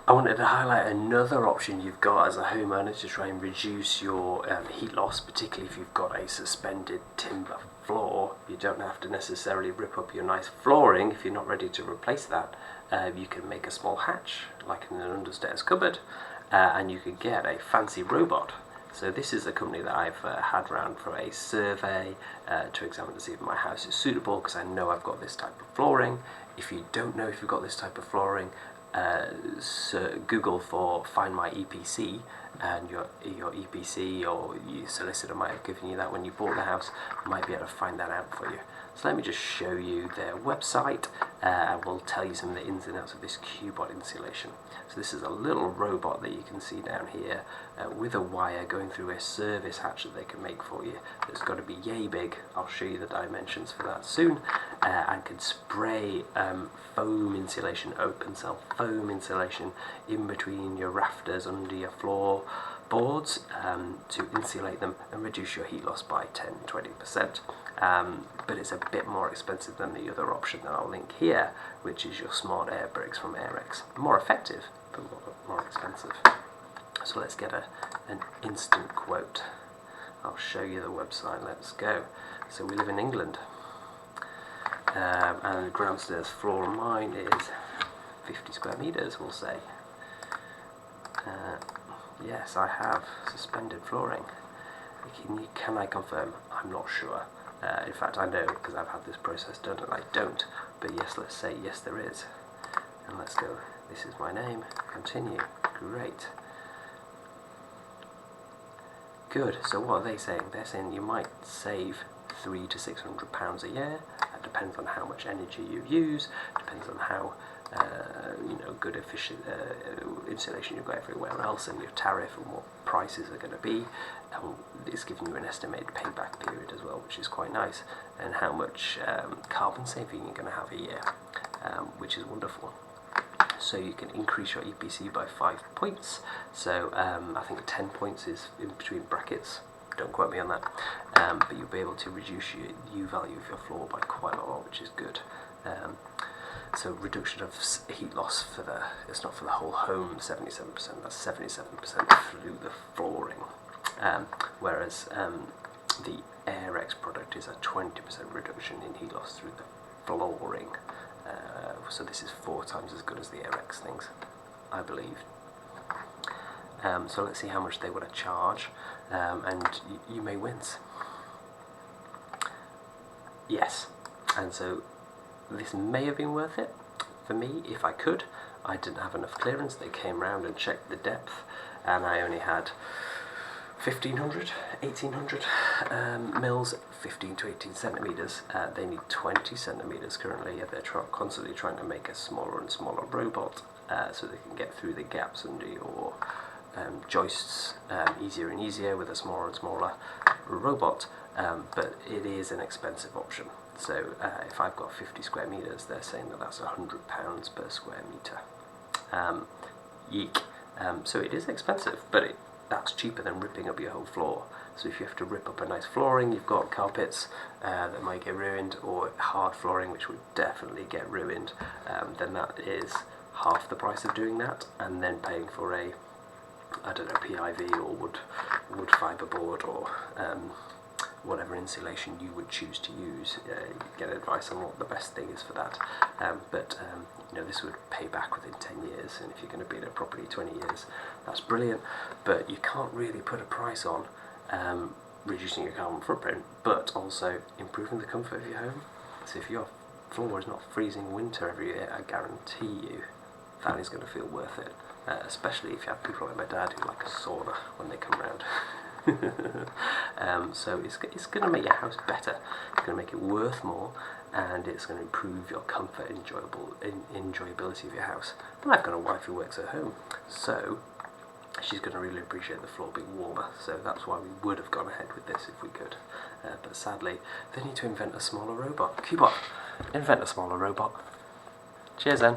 I wanted to highlight another option you've got as a homeowner to try and reduce your heat loss, particularly if you've got a suspended timber floor. You don't have to necessarily rip up your nice flooring if you're not ready to replace that. You can make a small hatch, like in an understairs cupboard, and you could get a fancy robot. So this is a company that I've had round for a survey to examine to see if my house is suitable, because I know I've got this type of flooring. If you don't know if you've got this type of flooring, so Google for Find My EPC, and your EPC or your solicitor might have given you that when you bought the house, might be able to find that out for you. So let me just show you their website, and we'll tell you some of the ins and outs of this QBot installation. So this is a little robot that you can see down here with a wire going through a service hatch that they can make for you. It's got to be yay big. I'll show you the dimensions for that soon, and can spray foam insulation, open cell foam insulation in between your rafters under your floor boards to insulate them and reduce your heat loss by 10-20%. But it's a bit more expensive than the other option that I'll link here, which is your smart air bricks from Airex. More effective, but more expensive. So let's get an instant quote. I'll show you the website. Let's go. So we live in England, and the ground stairs floor of mine is 50 square meters, we'll say. Yes, I have suspended flooring. Can I confirm? I'm not sure. In fact, I know because I've had this process done and I don't. But yes, let's say yes there is. And let's go. This is my name. Continue. Great. Good. So what are they saying? They're saying you might save £300 to £600 a year. That depends on how much energy you use. Depends on how good efficient insulation you've got everywhere else, and your tariff and what prices are going to be. It's giving you an estimated payback period as well, which is quite nice, and how much carbon saving you're going to have a year, which is wonderful. So you can increase your EPC by 5 points. So I think 10 points is in between brackets. Don't quote me on that. But you'll be able to reduce your U value of your floor by quite a lot, which is good. So reduction of heat loss for it's not for the whole home, 77%, that's 77% through the flooring. Whereas the Airex product is a 20% reduction in heat loss through the flooring. So this is 4 times as good as the Airex things, I believe. So let's see how much they want to charge, and you may wince. Yes, and so this may have been worth it for me if I could. I didn't have enough clearance. They came round and checked the depth, and I only had 1500, 1800 mils, 15 to 18 centimeters. They need 20 centimeters currently. They're constantly trying to make a smaller and smaller robot so they can get through the gaps under your joists easier and easier with a smaller and smaller robot. But it is an expensive option. So if I've got 50 square meters, they're saying that that's £100 per square meter. Yeek. So it is expensive, but that's cheaper than ripping up your whole floor. So if you have to rip up a nice flooring, you've got carpets that might get ruined, or hard flooring which would definitely get ruined, then that is half the price of doing that, and then paying for a, I don't know, PIV or wood fibre board, or whatever insulation you would choose to use. Get advice on what the best thing is for that. But this would pay back within 10 years, and if you're going to be in a property 20 years, that's brilliant. But you can't really put a price on reducing your carbon footprint, but also improving the comfort of your home. So if your floor is not freezing winter every year, I guarantee you that is going to feel worth it. Especially if you have people like my dad who like a sauna when they come round. So it's going to make your house better. It's going to make it worth more, and it's going to improve your comfort and enjoyability of your house. And I've got a wife who works at home, so she's going to really appreciate the floor being warmer. So that's why we would have gone ahead with this if we could. But sadly, they need to invent a smaller robot. QBot, invent a smaller robot. Cheers then.